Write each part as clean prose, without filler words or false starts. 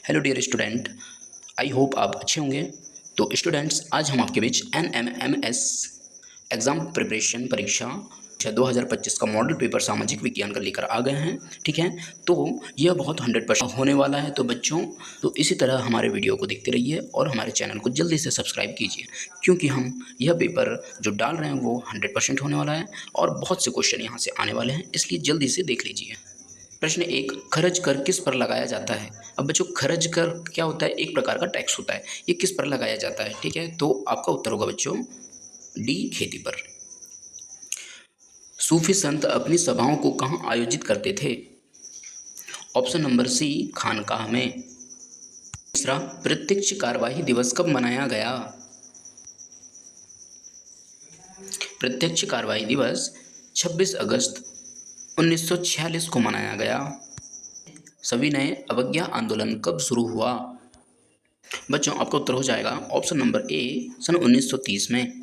Hello dear student, I hope आप अच्छे होंगे। तो स्टूडेंट्स, आज हम आपके बीच NMMS एग्ज़ाम प्रिपरेशन परीक्षा 2025 का मॉडल पेपर सामाजिक विज्ञान का लेकर आ गए हैं। ठीक है, तो यह बहुत 100% होने वाला है। तो बच्चों, तो इसी तरह हमारे वीडियो को देखते रहिए और हमारे चैनल को जल्दी से सब्सक्राइब कीजिए, क्योंकि हम यह पेपर जो डाल रहे हैं वो 100% होने वाला है और बहुत से क्वेश्चन यहाँ से आने वाले हैं, इसलिए जल्दी से देख लीजिए। प्रश्न 1, खर्च कर किस पर लगाया जाता है। अब बच्चों, खर्च कर क्या होता है? एक प्रकार का टैक्स होता है। ये किस पर लगाया जाता है? ठीक है, तो आपका उत्तर होगा बच्चों डी, खेती पर। सूफी संत अपनी सभाओं को कहाँ आयोजित करते थे? ऑप्शन नंबर सी, खानकाह में। तीसरा, प्रत्यक्ष कार्यवाही दिवस कब मनाया गया? प्रत्यक्ष कार्यवाही दिवस 26 अगस्त 1946 को मनाया गया। सविनय अवज्ञा आंदोलन कब शुरू हुआ? बच्चों, आपका उत्तर हो जाएगा ऑप्शन नंबर ए, सन 1930 में।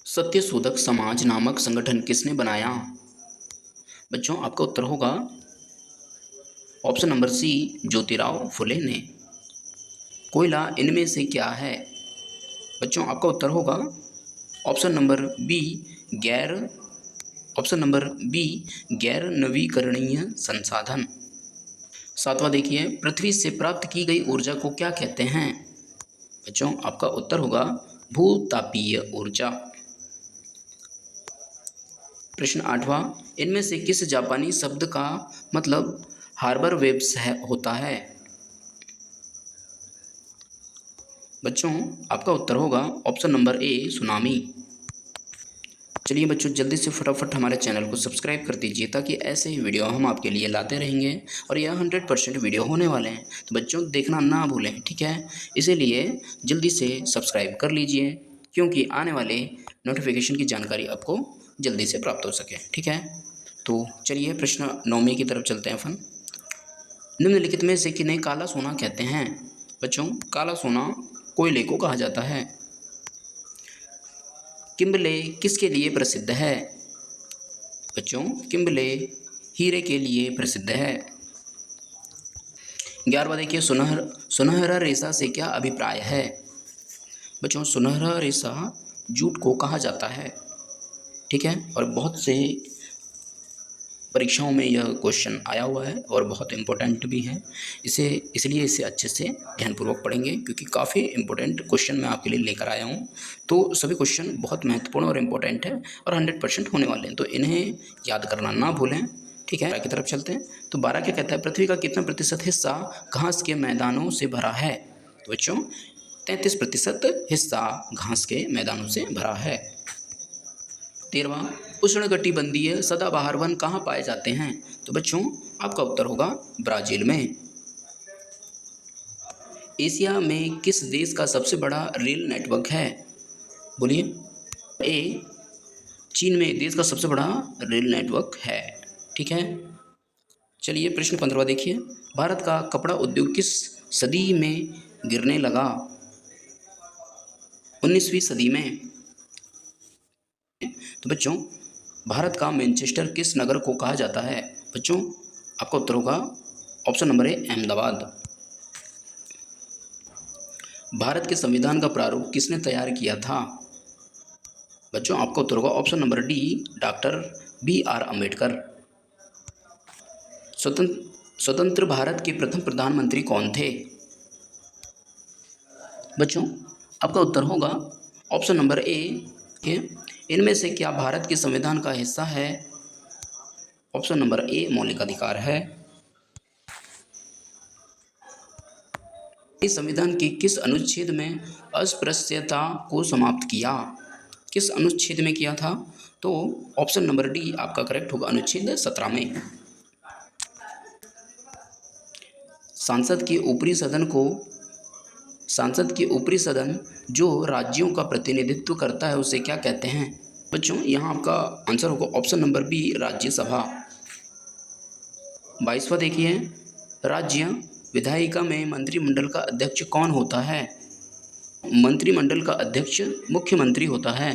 सत्यशोधक समाज नामक संगठन किसने बनाया? बच्चों, आपका उत्तर होगा option number C, Jyotirao Phule ने। कोयला इनमें से क्या है? बच्चों, आपका उत्तर होगा ऑप्शन नंबर बी, गैर ऑप्शन नंबर बी, गैर नवीकरणीय संसाधन। सातवां देखिए, पृथ्वी से प्राप्त की गई ऊर्जा को क्या कहते हैं? बच्चों, आपका उत्तर होगा भूतापीय ऊर्जा। प्रश्न 8वां, इनमें से किस जापानी शब्द का मतलब हार्बर वेव्स होता है? बच्चों, आपका उत्तर होगा ऑप्शन नंबर ए, सुनामी। चलिए बच्चों, जल्दी से फटाफट हमारे चैनल को सब्सक्राइब कर दीजिए, ताकि ऐसे ही वीडियो हम आपके लिए लाते रहेंगे और यह 100% वीडियो होने वाले हैं। तो बच्चों, देखना ना भूलें, ठीक है? इसीलिए जल्दी से सब्सक्राइब कर लीजिए, क्योंकि आने वाले नोटिफिकेशन की जानकारी आपको जल्दी से प्राप्त हो सके। ठीक है, तो चलिए प्रश्न 9वीं की तरफ चलते हैं अपन। निम्नलिखित में से किन्हें काला सोना कहते हैं? बच्चों, काला सोना कोयले को कहा जाता है। किम्बले किसके लिए प्रसिद्ध है? बच्चों, किम्बले हीरे के लिए प्रसिद्ध है। 11वां देखिए, सुनहरा रेशा से क्या अभिप्राय है? बच्चों, सुनहरा रेशा जूट को कहा जाता है। ठीक है, और बहुत से परीक्षाओं में यह क्वेश्चन आया हुआ है और बहुत इम्पोर्टेंट भी है। इसलिए इसे अच्छे से ध्यानपूर्वक पढ़ेंगे, क्योंकि काफ़ी इम्पोर्टेंट क्वेश्चन मैं आपके लिए लेकर आया हूँ। तो सभी क्वेश्चन बहुत महत्वपूर्ण और इम्पोर्टेंट है और 100% होने वाले हैं, तो इन्हें याद करना ना भूलें। ठीक है, 12 की तरफ चलते हैं। तो 12 क्या कहता है? पृथ्वी का कितना प्रतिशत हिस्सा घास के मैदानों से भरा है? तो बच्चों, 33% हिस्सा घास के मैदानों से भरा है। 13वां, उष्णकटिबंधीय सदाबहार वन कहाँ पाए जाते हैं? तो बच्चों, आपका उत्तर होगा ब्राज़ील में। एशिया में किस देश का सबसे बड़ा रेल नेटवर्क है? बोलिए। ए, चीन में देश का सबसे बड़ा रेल नेटवर्क है। ठीक है, चलिए प्रश्न 15वां देखिए, भारत का कपड़ा उद्योग किस सदी में गिरने लगा? 19वीं सदी में। तो बच्चों, भारत का मैनचेस्टर किस नगर को कहा जाता है? बच्चों, आपका उत्तर होगा option number A, Ahmedabad. Bharat के संविधान का प्रारूप किसने तैयार किया था? बच्चों, आपका उत्तर होगा option number D, doctor BR Ambedkar. स्वतंत्र भारत के प्रथम प्रधानमंत्री कौन थे? बच्चों, आपका उत्तर होगा ऑप्शन नंबर ए, इनमें से क्या भारत के संविधान का हिस्सा है? ऑप्शन नंबर ए, मौलिक अधिकार है। इस संविधान के किस अनुच्छेद में अस्पृश्यता को समाप्त किया? किस अनुच्छेद में किया था? तो ऑप्शन नंबर डी आपका करेक्ट होगा, अनुच्छेद 17 में। सांसद के ऊपरी सदन जो राज्यों का प्रतिनिधित्व करता है, उसे क्या कहते हैं? बच्चों, यहाँ आपका आंसर होगा ऑप्शन नंबर बी, राज्यसभा। 22वां देखिए, राज्य विधायिका में मंत्रिमंडल का अध्यक्ष कौन होता है? मंत्रिमंडल का अध्यक्ष मुख्यमंत्री होता है।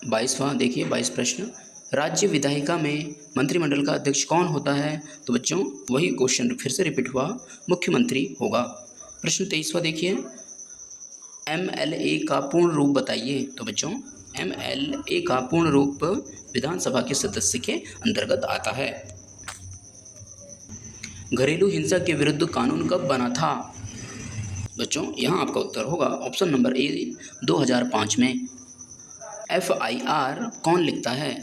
22वां देखिए 22 प्रश्न, राज्य विधायिका में मंत्रिमंडल का अध्यक्ष कौन होता है? तो बच्चों वही क्वेश्चन फिर से रिपीट हुआ, मुख्यमंत्री होगा। प्रश्न 23वां देखिए, MLA का पूर्ण रूप बताइए। तो बच्चों MLA का पूर्ण रूप विधानसभा के सदस्य के अंतर्गत आता है। घरेलू हिंसा के विरुद्ध कानून कब बना था? बच्चों यहाँ आपका उत्तर होगा ऑप्शन नंबर ए 2005 में। FIR कौन लिखता है?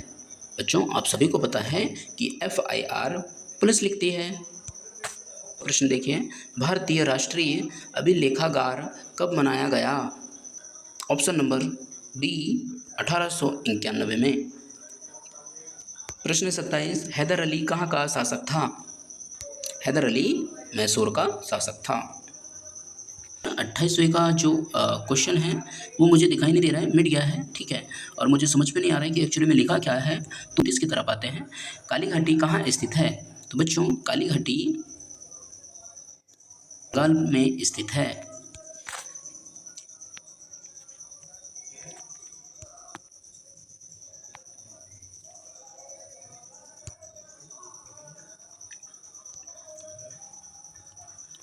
बच्चों आप सभी को पता है कि FIR पुलिस लिखती है। प्रश्न देखिए, भारतीय राष्ट्रीय अभिलेखागार कब बनाया गया? ऑप्शन नंबर बी 1891 में। प्रश्न 27, हैदर अली कहाँ का शासक था? हैदर अली मैसूर का शासक था। 28वें का जो क्वेश्चन है वो मुझे दिखाई नहीं दे रहा है, मिट गया है, ठीक है, और मुझे समझ में नहीं आ रहा है कि एक्चुअली में लिखा क्या है। तो इसकी तरफ आते हैं, काली घाटी कहाँ स्थित है? तो बच्चों काली घाटी बंगाल में स्थित है।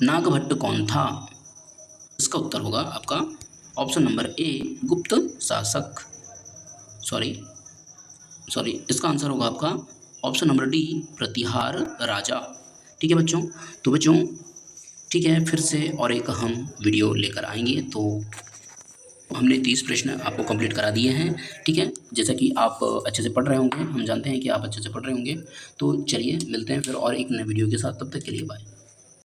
नागभट्ट कौन था? इसका उत्तर होगा आपका ऑप्शन नंबर ए गुप्त शासक, सॉरी इसका आंसर होगा आपका ऑप्शन नंबर डी प्रतिहार राजा। ठीक है बच्चों, तो बच्चों ठीक है, फिर से और एक हम वीडियो लेकर आएंगे। तो हमने 30 प्रश्न आपको कंप्लीट करा दिए हैं, ठीक है, जैसा कि आप अच्छे से पढ़ रहे होंगे, हम जानते हैं कि आप अच्छे से पढ़ रहे होंगे। तो चलिए मिलते हैं फिर और एक नए वीडियो के साथ, तब तक के लिए बाय।